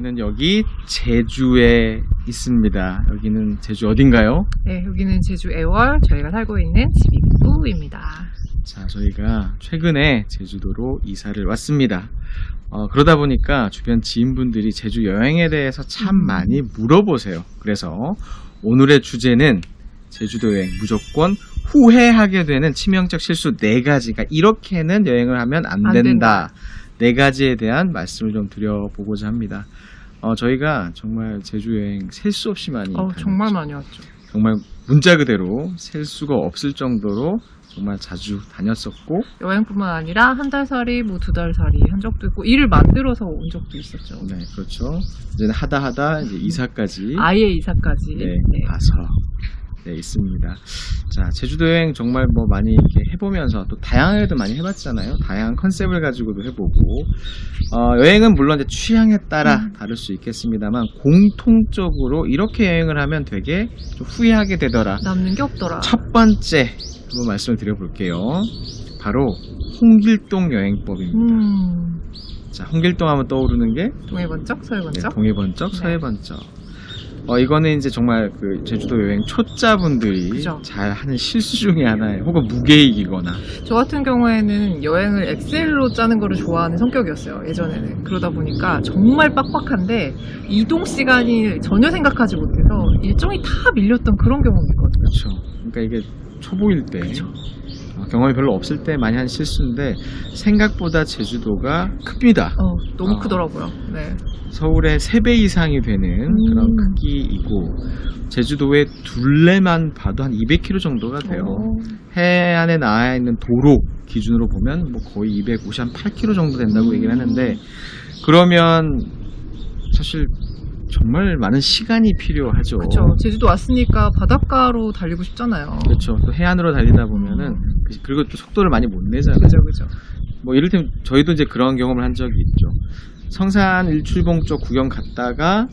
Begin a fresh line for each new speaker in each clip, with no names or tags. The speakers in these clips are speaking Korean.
저희는 여기 제주에 있습니다. 여기는 제주 어딘가요?
네, 여기는 제주 애월 저희가 살고 있는 집 입구입니다.
자, 저희가 최근에 제주도로 이사를 왔습니다. 그러다 보니까 주변 지인분들이 제주 여행에 대해서 참 많이 물어보세요. 그래서 오늘의 주제는 제주도 여행 무조건 후회하게 되는 치명적 실수 4가지가 이렇게는 여행을 하면 안 된다. 4가지에 대한 말씀을 좀 드려보고자 합니다. 저희가 정말 제주 여행 셀 수 없이 많이 다녔죠.
정말 많이 왔죠.
정말 문자 그대로 셀 수가 없을 정도로 정말 자주 다녔었고,
여행뿐만 아니라 한 달 살이, 뭐 2달 살이 한 적도 있고, 일을 만들어서 온 적도 있었죠.
네, 그렇죠. 이제 하다 이제 이사까지
아예 이사까지
가서 있습니다. 자, 제주도 여행 정말 뭐 많이 이렇게 해보면서 또 다양하게도 많이 해봤잖아요. 다양한 컨셉을 가지고도 해보고, 여행은 물론 이제 취향에 따라 다를 수 있겠습니다만 공통적으로 이렇게 여행을 하면 되게 좀 후회하게 되더라.
남는 게 없더라.
첫 번째 한번 말씀을 드려볼게요. 바로 홍길동 여행법입니다. 자, 홍길동 하면 떠오르는 게
동해 번쩍, 서해 번쩍.
네, 동해 번쩍, 서해 번쩍. 이거는 이제 정말 그 제주도 여행 초짜분들이
그죠.
잘 하는 실수 중에 하나예요. 혹은 무계획이거나.
저 같은 경우에는 여행을 엑셀로 짜는 거를 좋아하는 성격이었어요, 예전에는. 그러다 보니까 정말 빡빡한데 이동 시간이 전혀 생각하지 못해서 일정이 다 밀렸던 그런 경험이 있거든요.
그렇죠. 그러니까 이게 초보일 때 경험이 별로 없을 때 많이 한 실수인데 생각보다 제주도가 큽니다.
너무 크더라고요. 네.
서울의 3배 이상이 되는 그런 크기이고, 제주도의 둘레만 봐도 한 200km 정도가 돼요. 해안에 나와 있는 도로 기준으로 보면 뭐 거의 258km 정도 된다고 얘기를 하는데, 그러면 사실 정말 많은 시간이 필요하죠.
그렇죠. 제주도 왔으니까 바닷가로 달리고 싶잖아요.
그렇죠. 또 해안으로 달리다 보면은 그리고 또 속도를 많이 못 내잖아요.
그죠.
뭐 이를테면 저희도 이제 그런 경험을 한 적이 있죠. 성산 일출봉 쪽 구경 갔다가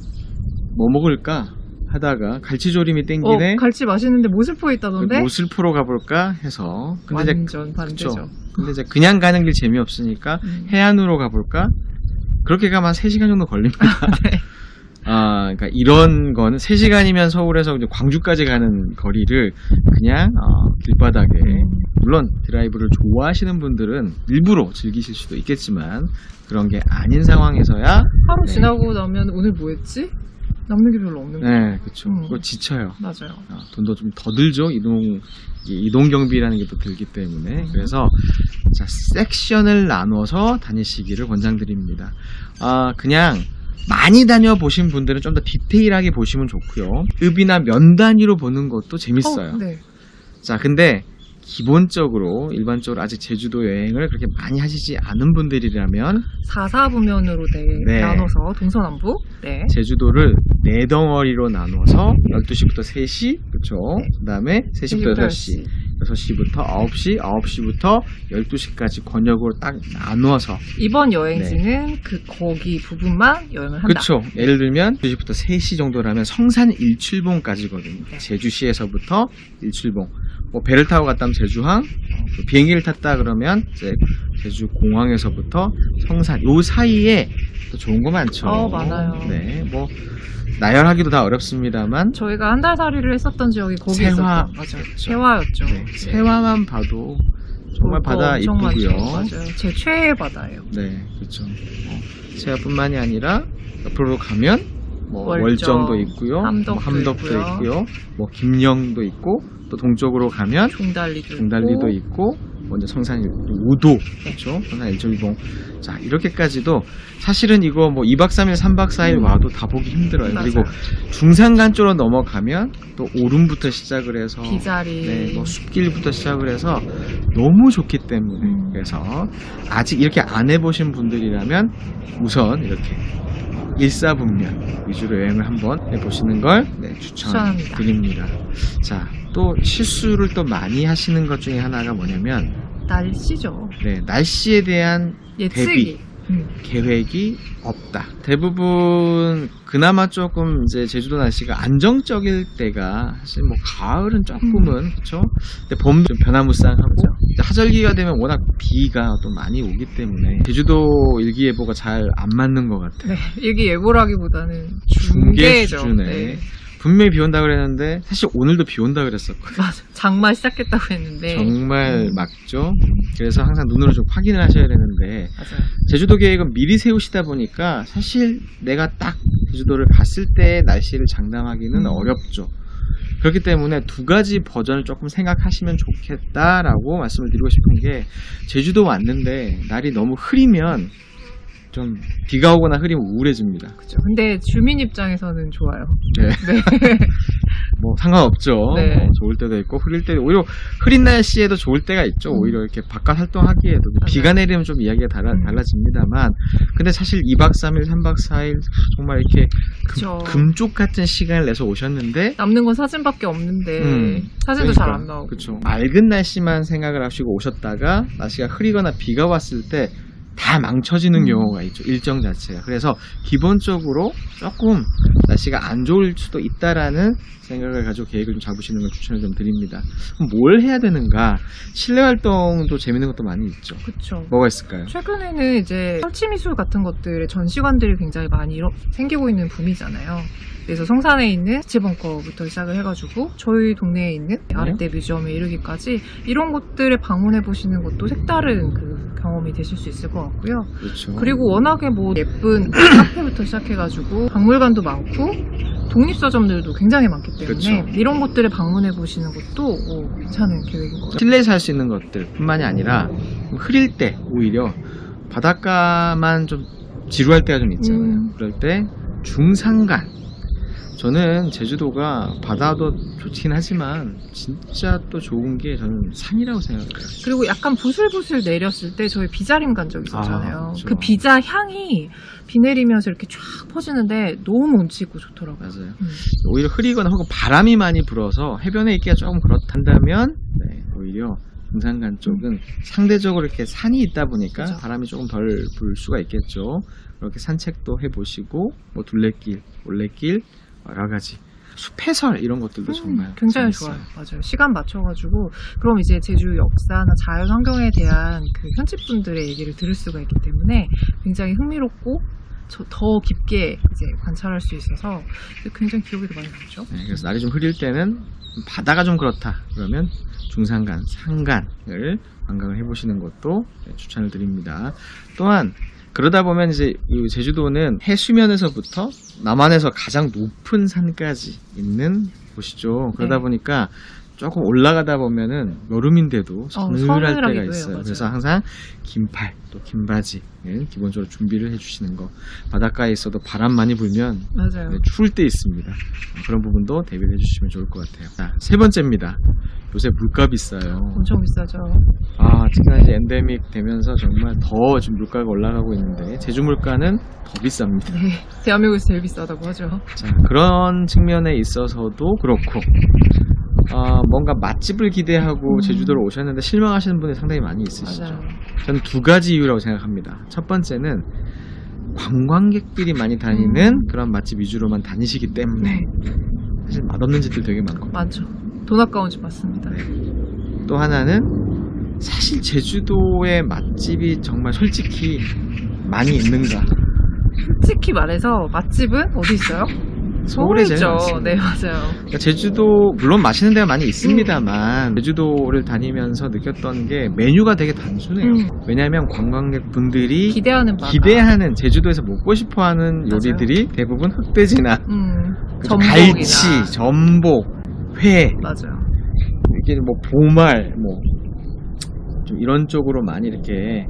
뭐 먹을까 하다가 갈치조림이 땡기네.
갈치 맛있는데 모슬포에 있다던데?
모슬포로 가볼까 해서. 근데
완전 반대죠.
그쵸. 근데 이제 그냥 가는 길 재미없으니까 해안으로 가볼까? 그렇게 가면 한 3시간 정도 걸립니다.
네.
그러니까 이런 거는 3시간이면 서울에서 이제 광주까지 가는 거리를 그냥 길바닥에, 물론 드라이브를 좋아하시는 분들은 일부러 즐기실 수도 있겠지만 그런 게 아닌 상황에서야
하루 지나고 나면 오늘 뭐 했지? 남는 게 별로 없는 거예요.
네, 그렇죠. 그거 지쳐요.
맞아요.
돈도 좀 더 들죠. 이동 경비라는 게 또 들기 때문에. 그래서 자, 섹션을 나눠서 다니시기를 권장드립니다. 그냥 많이 다녀보신 분들은 좀 더 디테일하게 보시면 좋고요. 읍이나 면 단위로 보는 것도 재밌어요.
네.
자, 근데 기본적으로 일반적으로 아직 제주도 여행을 그렇게 많이 하시지 않은 분들이라면
4사부면으로 나눠서 동서남북
제주도를 4덩어리로 나눠서 12시부터 3시, 그렇죠? 그 다음에 3시부터 6시, 6시부터 9시, 9시부터 12시까지 권역으로 딱 나누어서
이번 여행지는 거기 부분만 여행을 한다.
그렇죠. 예를 들면 2시부터 3시 정도라면 성산 일출봉까지거든요. 제주시에서부터 일출봉. 뭐 배를 타고 갔다면 제주항, 비행기를 탔다 그러면 이제 제주공항에서부터 성산, 요 사이에 또 좋은 거 많죠.
많아요.
네, 뭐 나열하기도 다 어렵습니다만
저희가 한 달 살이를 했었던 지역이 거기
세화,
있었죠. 맞아요. 세화였죠.
네, 세화만 봐도 정말 바다 이쁘고요.
맞아요. 제 최애 바다예요.
네, 그렇죠. 세화뿐만이 아니라 옆으로 가면 뭐 월정도 있고요, 함덕도 있고요, 뭐 김영도 있고, 또 동쪽으로 가면 종달리도 있고, 먼저 성산 우도, 그렇죠? 성산 일출봉. 자, 이렇게까지도 사실은 이거 뭐 2박 3일, 3박 4일 와도 다 보기 힘들어요.
맞아요.
그리고 중산간 쪽으로 넘어가면 또 오름부터 시작을 해서
기자리,
뭐 숲길부터 시작을 해서 너무 좋기 때문에 그래서 아직 이렇게 안 해보신 분들이라면 우선 이렇게 일사분면 위주로 여행을 한번 해보시는 걸 추천드립니다. 자, 또 실수를 또 많이 하시는 것 중에 하나가 뭐냐면
날씨죠.
네, 날씨에 대한
예측이.
대비. 계획이 없다. 대부분 그나마 조금 이제 제주도 날씨가 안정적일 때가 사실 뭐 가을은 조금은 그렇죠. 근데 봄도 좀 변화무쌍하고 이제 하절기가 되면 워낙 비가 또 많이 오기 때문에 제주도 일기예보가 잘 안 맞는 것 같아요.
네, 일기예보라기보다는
중계
중계죠.
수준에
네.
분명히 비 온다 그랬는데 사실 오늘도 비 온다 그랬었거든요.
맞아. 장마 시작했다고 했는데
정말 막죠. 그래서 항상 눈으로 좀 확인을 하셔야 되는데
맞아요.
제주도 계획은 미리 세우시다 보니까 사실 내가 딱 제주도를 갔을 때 날씨를 장담하기는 어렵죠. 그렇기 때문에 두 가지 버전을 조금 생각하시면 좋겠다라고 말씀을 드리고 싶은 게 제주도 왔는데 날이 너무 흐리면 좀 비가 오거나 흐리면 우울해집니다.
그렇죠. 근데 주민 입장에서는 좋아요.
네.
네.
뭐 상관없죠.
네.
좋을 때도 있고 흐릴 때도 오히려 흐린 날씨에도 좋을 때가 있죠. 오히려 이렇게 바깥 활동하기에도 비가 내리면 좀 이야기가 달라집니다만 근데 사실 2박 3일, 3박 4일 정말 이렇게
그쵸.
금쪽 같은 시간을 내서 오셨는데
남는 건 사진밖에 없는데 사진도 잘 안 나오고.
그렇죠. 맑은 날씨만 생각을 하시고 오셨다가 날씨가 흐리거나 비가 왔을 때 다 망쳐지는 경우가 있죠. 일정 자체가. 그래서 기본적으로 조금 날씨가 안 좋을 수도 있다라는 생각을 가지고 계획을 좀 잡으시는 걸 추천을 좀 드립니다. 그럼 뭘 해야 되는가? 실내 활동도 재밌는 것도 많이 있죠.
그렇죠.
뭐가 있을까요?
최근에는 이제 설치미술 같은 것들의 전시관들이 굉장히 많이 생기고 있는 붐이잖아요. 그래서 성산에 있는 스치벙커부터 시작을 해가지고 저희 동네에 있는 아랫대 뮤지엄에 이르기까지 이런 곳들에 방문해 보시는 것도 색다른 그 경험이 되실 수 있을 것 같고요.
그렇죠.
그리고 워낙에 뭐 예쁜 카페부터 시작해가지고 박물관도 많고 독립서점들도 굉장히 많기 때문에
그쵸.
이런 곳들에 방문해 보시는 것도 괜찮은 계획인 것 같아요.
실내에서 할 수 있는 것들 뿐만이 아니라 흐릴 때 오히려 바닷가만 좀 지루할 때가 좀 있잖아요. 그럴 때 중산간 저는 제주도가 바다도 좋긴 하지만 진짜 또 좋은 게 저는 산이라고 생각해요.
그리고 약간 부슬부슬 내렸을 때 저희 비자림 간 적 있었잖아요.
그렇죠.
그 비자 향이 비 내리면서 이렇게 쫙 퍼지는데 너무 운치 있고 좋더라고요.
맞아요. 오히려 흐리거나 혹은 바람이 많이 불어서 해변에 있기가 조금 그렇단다면 오히려 중산간 쪽은 상대적으로 이렇게 산이 있다 보니까
그죠.
바람이 조금 덜 불 수가 있겠죠. 그렇게 산책도 해보시고 뭐 둘레길, 올레길 여러 가지 숲해설 이런 것들도 정말
굉장히
재밌어요.
좋아요. 맞아요. 시간 맞춰가지고 그럼 이제 제주 역사나 자연 환경에 대한 그 현지분들의 얘기를 들을 수가 있기 때문에 굉장히 흥미롭고 더 깊게 이제 관찰할 수 있어서 굉장히 기억에도 많이 남죠.
네, 그래서 날이 좀 흐릴 때는 바다가 좀 그렇다 그러면 중산간, 산간을 관광을 해보시는 것도 추천을 드립니다. 또한 그러다 보면 이제 이 제주도는 해수면에서부터 남한에서 가장 높은 산까지 있는 곳이죠. 그러다 보니까 조금 올라가다 보면은 여름인데도 서늘할 때가
서늘하기도
있어요.
해요.
그래서 항상 긴팔 또 긴 바지는 기본적으로 준비를 해주시는 거. 바닷가에 있어도 바람 많이 불면
맞아요.
추울 때 있습니다. 그런 부분도 대비를 해주시면 좋을 것 같아요. 자, 세 번째입니다. 요새 물가 비싸요.
엄청 비싸죠.
특히나 이제 엔데믹 되면서 정말 더 지금 물가가 올라가고 있는데 제주 물가는 더 비쌉니다.
네, 대한민국에서 제일 비싸다고 하죠.
자, 그런 측면에 있어서도 그렇고 뭔가 맛집을 기대하고 제주도로 오셨는데 실망하시는 분이 상당히 많이 있으시죠.
맞아요.
저는 두 가지 이유라고 생각합니다. 첫 번째는 관광객들이 많이 다니는 그런 맛집 위주로만 다니시기 때문에 사실 맛없는 집들 되게 많거든요.
많죠. 돈 아까운 집 맞습니다.
또 하나는 사실 제주도의 맛집이 정말 솔직히 많이 있는가?
솔직히 말해서 맛집은 어디 있어요? 서울에
제일
있죠.
많습니다.
네, 맞아요.
그러니까 제주도 물론 맛있는 데가 많이 있습니다만 제주도를 다니면서 느꼈던 게 메뉴가 되게 단순해요. 왜냐하면 관광객분들이
기대하는 바가.
기대하는 제주도에서 먹고 싶어하는
맞아요.
요리들이 대부분 흑돼지나
전복이나.
갈치, 전복, 회
맞아요.
이렇게 뭐 보말 뭐 좀 이런 쪽으로 많이 이렇게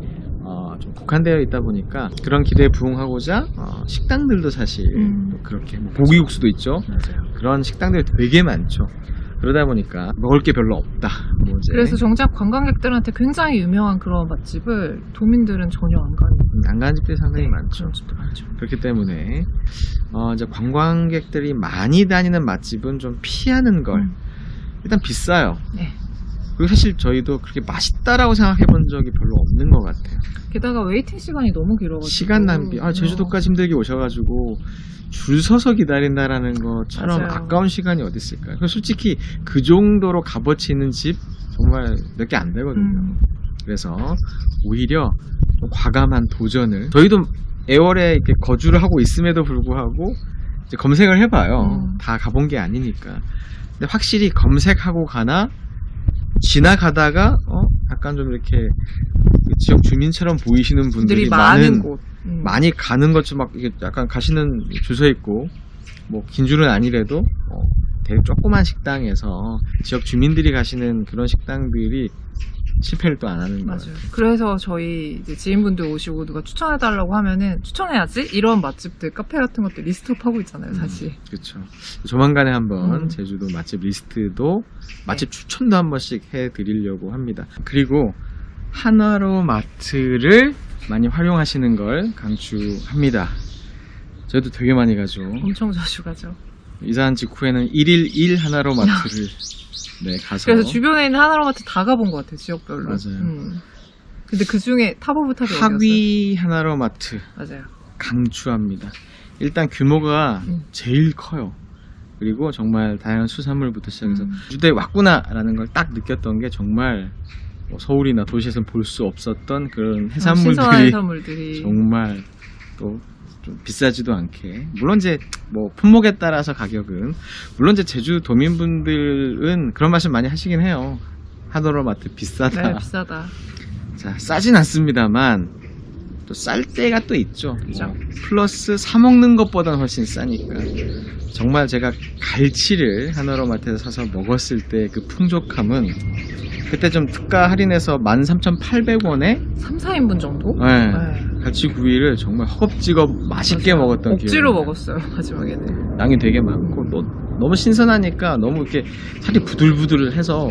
좀 국한되어 있다 보니까 그런 기대에 부응하고자 식당들도 사실 또 그렇게 뭐 고기국수도 있죠.
맞아요.
그런 식당들이 되게 많죠. 그러다 보니까 먹을 게 별로 없다. 뭐 이제
그래서 정작 관광객들한테 굉장히 유명한 그런 맛집을 도민들은 전혀 안 가는
안 가는 집들이 상당히 많죠.
그런 집도 많죠.
그렇기 때문에 이제 관광객들이 많이 다니는 맛집은 좀 피하는 걸. 일단 비싸요.
네.
그리고 사실 저희도 그렇게 맛있다라고 생각해 본 적이 별로 없는 것 같아요.
게다가 웨이팅 시간이 너무 길어가지고
시간 낭비. 제주도까지 힘들게 오셔가지고 줄 서서 기다린다라는 것처럼
맞아요.
아까운 시간이 어디 있을까요? 그래서 솔직히 그 정도로 값어치 있는 집 정말 몇 개 안 되거든요. 그래서 오히려 좀 과감한 도전을 저희도 애월에 이렇게 거주를 하고 있음에도 불구하고 이제 검색을 해봐요. 다 가본 게 아니니까. 근데 확실히 검색하고 가나 지나가다가 약간 좀 이렇게 그 지역 주민처럼 보이시는 분들이
많은 곳.
많이 가는 것좀 막 이게 약간 가시는 줄 서 있고 뭐 긴 줄은 아니래도 되게 조그만 식당에서 지역 주민들이 가시는 그런 식당들이 실패를 또 안 하는 거예요.
맞아요. 그래서 저희 이제 지인분들 오시고 누가 추천해달라고 하면은 추천해야지 이런 맛집들 카페 같은 것도 리스트업 하고 있잖아요, 사실.
그렇죠. 조만간에 한번 제주도 맛집 리스트도 맛집 추천도 한 번씩 해드리려고 합니다. 그리고 하나로 마트를 많이 활용하시는 걸 강추합니다. 저희도 되게 많이 가죠.
엄청 자주 가죠.
이사한 직후에는 1일 1 하나로 마트를 가서.
그래서 주변에 있는 하나로마트 다 가본 것 같아요, 지역별로.
맞아요.
근데 그 중에 탑 오브 탑이 어디였어요?
하위 하나로 마트
맞아요.
강추합니다. 일단 규모가 제일 커요. 그리고 정말 다양한 수산물부터 시작해서 제주도에 왔구나라는 걸 딱 느꼈던 게 정말 뭐 서울이나 도시에서는 볼 수 없었던 그런
신선한 해산물들이
정말 또 좀 비싸지도 않게, 물론 이제 뭐 품목에 따라서 가격은, 물론 이제 제주 도민분들은 그런 말씀 많이 하시긴 해요. 하나로마트 비싸다.
네, 비싸다.
자, 싸진 않습니다만 또 쌀 때가 또 있죠.
그죠.
플러스 사 먹는 것보다는 훨씬 싸니까. 정말 제가 갈치를 하나로마트에서 사서 먹었을 때 그 풍족함은, 그때 좀 특가 할인해서 13,800원에
3, 4인분 정도?
네.
네.
갈치 구이를 정말 허겁지겁 맛있게
맞아요.
먹었던 기억이
억지로
나요.
먹었어요, 마지막에는.
양이 되게 많고 너무 신선하니까 너무 이렇게 살이 부들부들해서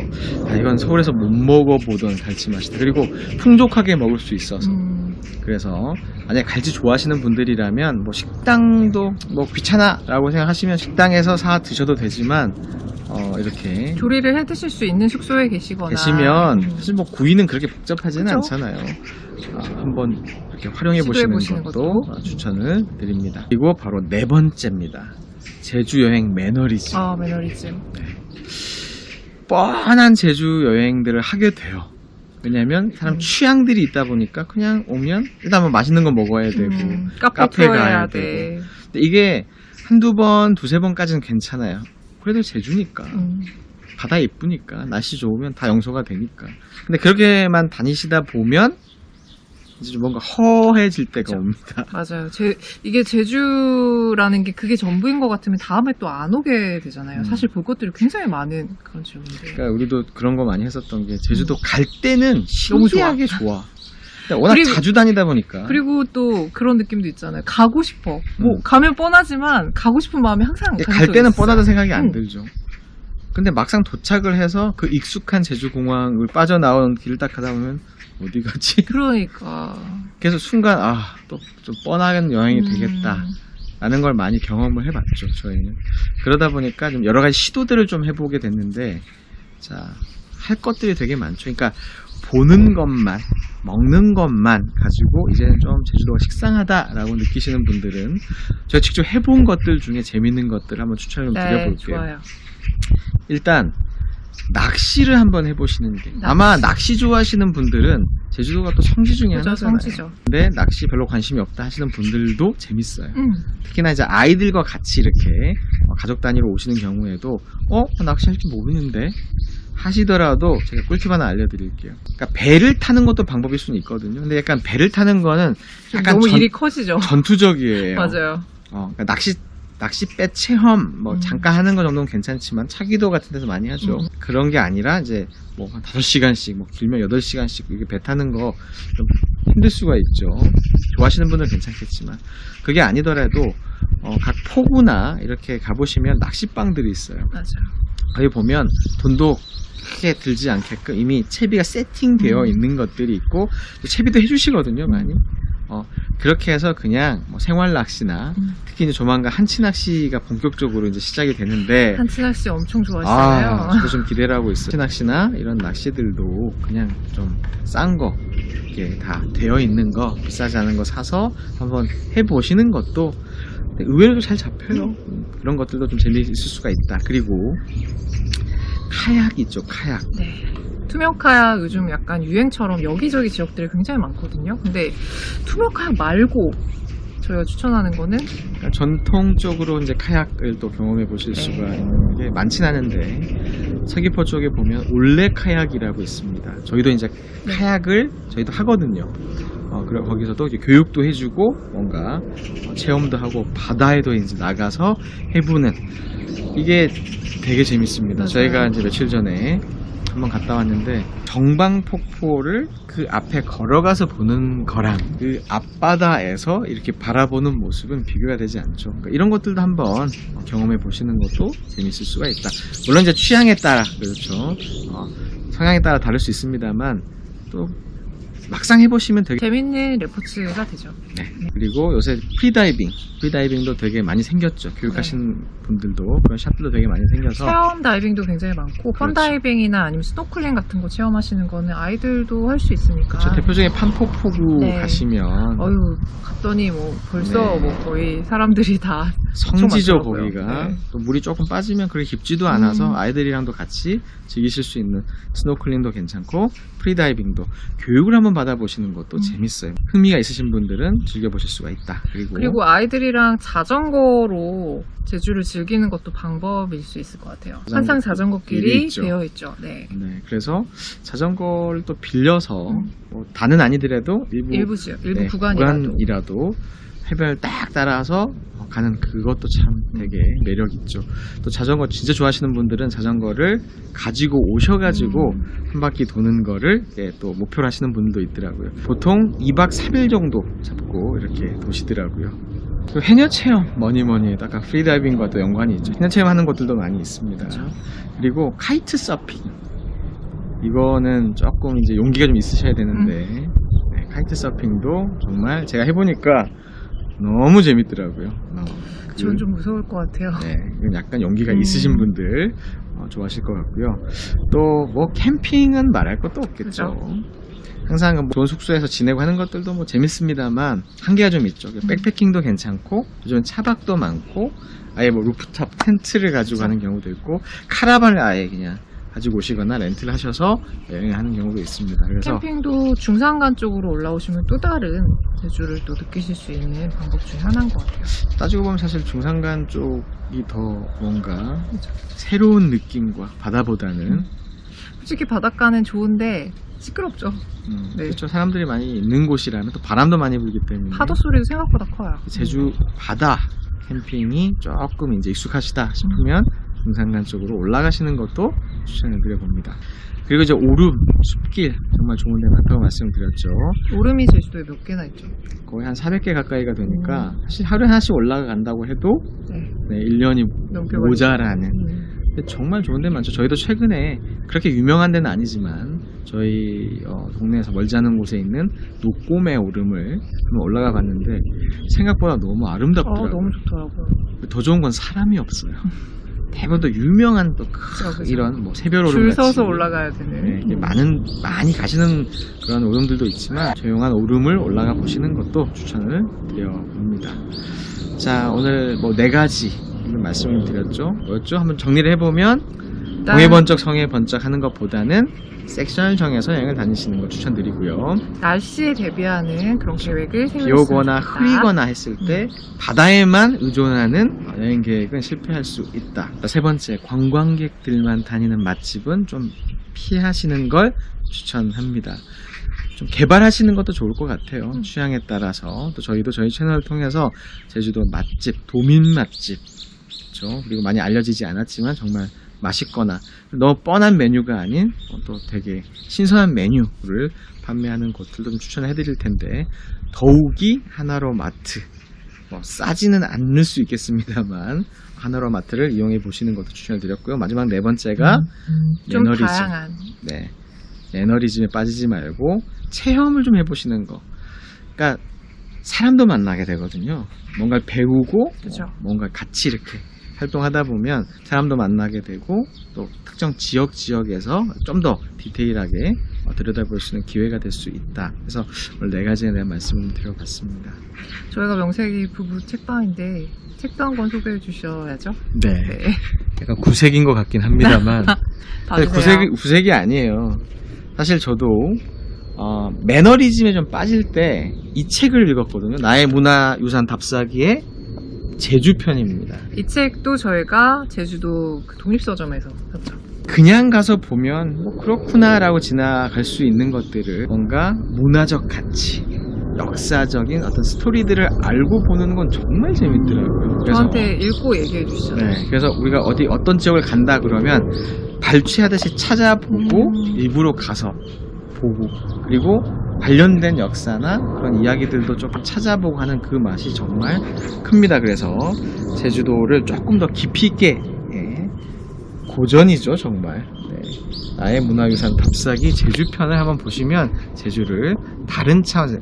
이건 서울에서 못 먹어보던 갈치 맛이다. 그리고 풍족하게 먹을 수 있어서. 그래서 만약에 갈치 좋아하시는 분들이라면 뭐 식당도 뭐 귀찮아라고 생각하시면 식당에서 사 드셔도 되지만 이렇게
조리를 해 드실 수 있는 숙소에 계시면
사실 뭐 구이는 그렇게 복잡하지는
그쵸?
않잖아요. 한번 이렇게 활용해 보시는 것도 추천을 드립니다. 그리고 바로 네 번째입니다. 제주 여행 매너리즘.
매너리즘.
뻔한 제주 여행들을 하게 돼요. 왜냐면 사람 취향들이 있다 보니까 그냥 오면 일단 뭐 맛있는 거 먹어야 되고 카페 가야 되고. 근데 이게 한두 번, 두세 번까지는 괜찮아요. 그래도 제주니까. 바다 이쁘니까, 날씨 좋으면 다 용서가 되니까. 근데 그렇게만 다니시다 보면 이제 좀 뭔가 허해질 때가 옵니다.
맞아요. 이게 제주라는 게 그게 전부인 것 같으면 다음에 또 안 오게 되잖아요. 사실 볼 것들이 굉장히 많은 그런 지역인데.
그러니까 우리도 그런 거 많이 했었던 게, 제주도 갈 때는 신기하게 좋아. 워낙 자주 다니다 보니까.
그리고 또 그런 느낌도 있잖아요. 가고 싶어. 뭐 가면 뻔하지만 가고 싶은 마음이 항상
갈 때는 뻔하다 생각이 안 들죠. 근데 막상 도착을 해서 그 익숙한 제주공항을 빠져나온 길을 딱 가다 보면 어디 가지?
그러니까.
그래서 순간 또 좀 뻔한 여행이 되겠다 라는 걸 많이 경험을 해봤죠, 저희는. 그러다 보니까 좀 여러 가지 시도들을 좀 해보게 됐는데, 자, 할 것들이 되게 많죠. 그러니까 보는 것만, 먹는 것만 가지고 이제는 좀 제주도가 식상하다라고 느끼시는 분들은 제가 직접 해본 것들 중에 재밌는 것들 한번 추천을 좀 드려볼게요.
좋아요.
일단 낚시를 한번 해보시는 게, 아마 낚시 좋아하시는 분들은 제주도가 또 성지 중에 하나잖아요.
성지죠.
근데 낚시 별로 관심이 없다 하시는 분들도 재밌어요. 특히나 이제 아이들과 같이 이렇게 가족 단위로 오시는 경우에도 낚시할 줄 모르는데 하시더라도 제가 꿀팁 하나 알려드릴게요. 그러니까 배를 타는 것도 방법일 수는 있거든요. 근데 약간 배를 타는 거는 약간
너무 일이 커지죠.
전투적이에요.
맞아요.
그러니까 낚싯배 체험 잠깐 하는 거 정도는 괜찮지만 차기도 같은 데서 많이 하죠. 그런 게 아니라 이제 뭐 한 5시간씩, 뭐 길면 8시간씩 이렇게 배 타는 거 좀 힘들 수가 있죠. 좋아하시는 분들은 괜찮겠지만, 그게 아니더라도 각 포구나 이렇게 가보시면 낚시방들이 있어요.
맞아요.
거기 보면 돈도 크게 들지 않게끔 이미 채비가 세팅되어 있는 것들이 있고, 채비도 해주시거든요, 많이. 그렇게 해서 그냥 뭐 생활 낚시나 특히 이제 조만간 한치 낚시가 본격적으로 이제 시작이 되는데
한치 낚시 엄청 좋아하시잖아요.
저도 좀 기대를 하고 있어요. 한치 낚시나 이런 낚시들도 그냥 좀 싼 거, 이게 다 되어 있는 거, 비싸지 않은 거 사서 한번 해보시는 것도 의외로 잘 잡혀요. 그런 것들도 좀 재미있을 수가 있다. 그리고 카약 있죠, 카약.
네. 투명 카약 요즘 약간 유행처럼 여기저기 지역들이 굉장히 많거든요. 근데 투명 카약 말고 저희가 추천하는 거는
그러니까 전통적으로 이제 카약을 또 경험해 보실
네.
수가 있는 게 많진 않은데 서귀포 쪽에 보면 올레 카약이라고 있습니다. 저희도 이제
네.
카약을 저희도 하거든요. 그리고 거기서도 이제 교육도 해주고 뭔가 체험도 하고 바다에도 이제 나가서 해보는 이게 되게 재밌습니다.
맞아요.
저희가 이제 며칠 전에 한번 갔다 왔는데 정방폭포를 그 앞에 걸어가서 보는 거랑 그 앞바다에서 이렇게 바라보는 모습은 비교가 되지 않죠. 그러니까 이런 것들도 한번 경험해 보시는 것도 재밌을 수가 있다. 물론 이제 취향에 따라 그렇죠. 성향에 따라 다를 수 있습니다만 또 막상 해보시면 되게
재밌는 레포츠가 되죠.
네. 그리고 요새 프리다이빙도 되게 많이 생겼죠. 교육하시는 분들도 그런 샵들도 되게 많이 생겨서
체험 다이빙도 굉장히 많고 펀
그렇죠.
다이빙이나 아니면 스노클링 같은 거 체험하시는 거는 아이들도 할 수 있으니까.
그렇죠. 대표적인 판포포구
네.
가시면
어휴 갔더니 뭐 벌써
네.
뭐 거의 사람들이 다
성지죠.
엄청 많더라고요.
거기가
네.
또 물이 조금 빠지면 그렇게 깊지도 않아서 아이들이랑도 같이 즐기실 수 있는 스노클링도 괜찮고 프리다이빙도 교육을 한번 받아보시는 것도 재밌어요. 흥미가 있으신 분들은 즐겨보실 수가 있다.
그리고 아이들이랑 자전거로 제주를 즐기는 것도 방법일 수 있을 것 같아요. 한상 자전거길이
있죠.
되어 있죠. 네.
네, 그래서 자전거를 또 빌려서 뭐 다는 아니더라도 일부
일부 구간이라도
해변을 딱 따라서 가는 그것도 참 되게 매력 있죠. 또 자전거 진짜 좋아하시는 분들은 자전거를 가지고 오셔가지고 한 바퀴 도는 거를 또 목표로 하시는 분들도 있더라고요. 보통 2박 3일 정도 잡고 이렇게 도시더라고요. 또 해녀 체험 뭐니 해도 아까 프리다이빙과 또 연관이 있죠. 해녀 체험하는 곳들도 많이 있습니다.
그렇죠.
그리고 카이트 서핑 이거는 조금 이제 용기가 좀 있으셔야 되는데 네, 카이트 서핑도 정말 제가 해보니까 너무 재밌더라고요.
저는 좀 무서울 것 같아요.
네, 이건 약간 용기가 있으신 분들 좋아하실 것 같고요. 또 뭐 캠핑은 말할 것도 없겠죠.
그죠.
항상 뭐 좋은 숙소에서 지내고 하는 것들도 뭐 재밌습니다만 한계가 좀 있죠. 백패킹도 괜찮고 요즘 차박도 많고 아예 뭐 루프탑 텐트를 가지고 가는 경우도 있고 카라반을 아예 그냥 가지고 오시거나 렌트를 하셔서 여행을 하는 경우도 있습니다. 그래서
캠핑도 중산간 쪽으로 올라오시면 또 다른 제주를 또 느끼실 수 있는 방법 중에 하나인 것 같아요.
따지고 보면 사실 중산간 쪽이 더 뭔가 새로운 느낌과 바다보다는
솔직히 바닷가는 좋은데 시끄럽죠. 네.
그렇죠. 사람들이 많이 있는 곳이라면 또 바람도 많이 불기 때문에
파도 소리도 생각보다 커요.
제주 바다 캠핑이 조금 이제 익숙하시다 싶으면 중산간 쪽으로 올라가시는 것도 추천해드려 봅니다. 그리고 이제 오름, 숲길 정말 좋은 데 많다고 말씀드렸죠.
오름이 제주도에 몇 개나 있죠?
거의 한 400개 가까이가 되니까 사실 하루에 하나씩 올라간다고 해도
네.
1년이
넘게
모자라는 근데 정말 좋은 데 많죠. 저희도 최근에 그렇게 유명한 데는 아니지만 저희 동네에서 멀지 않은 곳에 있는 녹곰의 오름을 한번 올라가 봤는데 생각보다 너무 아름답더라고요.
너무 좋더라고요.
더 좋은 건 사람이 없어요. 대부분 또 유명한 또
그쵸.
이런 뭐 새별 오름
줄
같이
서서 올라가야 되는.
네, 이게 많이 가시는 그런 오름들도 있지만 조용한 오름을 올라가 보시는 것도 추천을 드려봅니다. 자, 오늘 뭐 4가지 말씀을 드렸죠. 뭐였죠? 한번 정리를 해보면 동해 번쩍 성해 번쩍 하는 것보다는 섹션을 정해서 여행을 다니시는 걸 추천드리고요.
날씨에 대비하는 그런 계획을
비
세우셨습니다.
오거나 흐리거나 했을 때 바다에만 의존하는 여행 계획은 실패할 수 있다. 3번째, 관광객들만 다니는 맛집은 좀 피하시는 걸 추천합니다. 좀 개발하시는 것도 좋을 것 같아요. 취향에 따라서. 또 저희도 저희 채널을 통해서 제주도 맛집, 도민 맛집, 그렇죠? 그리고 많이 알려지지 않았지만 정말 맛있거나 너무 뻔한 메뉴가 아닌 또 되게 신선한 메뉴를 판매하는 곳들도 좀 추천을 해드릴 텐데 더욱이 하나로 마트 싸지는 않을 수 있겠습니다만 하나로 마트를 이용해 보시는 것도 추천을 드렸고요. 마지막 4번째가
좀
매너리즘.
다양한.
네, 매너리즘에 빠지지 말고 체험을 좀 해보시는 거. 그러니까 사람도 만나게 되거든요. 뭔가를 배우고
그죠.
뭔가 같이 이렇게 활동하다 보면 사람도 만나게 되고 또 특정 지역에서 좀 더 디테일하게 들여다볼 수 있는 기회가 될 수 있다. 그래서 오늘 4가지에 대한 말씀을 드려봤습니다.
저희가 명색이 부부 책방인데 책도 한 권 소개해 주셔야죠.
네.
네.
약간 구색인 것 같긴 합니다만
봐주세요.
구색이 아니에요. 사실 저도 매너리즘에 좀 빠질 때 이 책을 읽었거든요. 나의 문화유산 답사기의 제주편입니다.
이 책도 저희가 제주도 그 독립서점에서 샀죠.
그냥 가서 보면 뭐 그렇구나라고 지나갈 수 있는 것들을 뭔가 문화적 가치, 역사적인 어떤 스토리들을 알고 보는 건 정말 재밌더라고요. 그래서
저한테 읽고 얘기해 주시잖아요.
네, 그래서 우리가 어떤 지역을 간다 그러면 발췌하듯이 찾아보고 일부러 가서 보고 그리고 관련된 역사나 그런 이야기들도 조금 찾아보고 하는 그 맛이 정말 큽니다. 그래서 제주도를 조금 더 깊이 있게 고전이죠 정말. 네. 나의 문화유산 답사기 제주편을 한번 보시면 제주를 다른 차원에서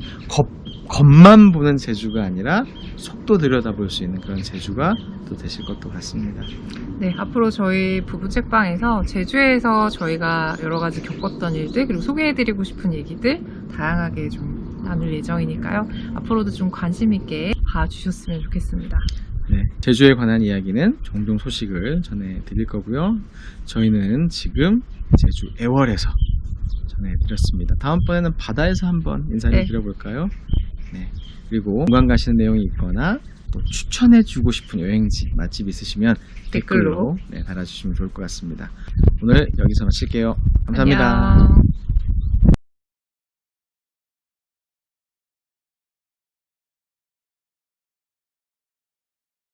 겉만 보는 제주가 아니라 속도 들여다볼 수 있는 그런 제주가 또 되실 것도 같습니다.
네, 앞으로 저희 부부 책방에서 제주에서 저희가 여러 가지 겪었던 일들 그리고 소개해드리고 싶은 얘기들 다양하게 좀 나눌 예정이니까요. 앞으로도 좀 관심 있게 봐주셨으면 좋겠습니다.
네, 제주에 관한 이야기는 종종 소식을 전해드릴 거고요. 저희는 지금 제주 애월에서 전해드렸습니다. 다음번에는 바다에서 한번 인사를
네.
드려볼까요? 네. 그리고 공간 가시는 내용이 있거나 또 추천해주고 싶은 여행지, 맛집 있으시면 댓글로 달아주시면 좋을 것 같습니다. 오늘 여기서 마칠게요. 감사합니다.
안녕.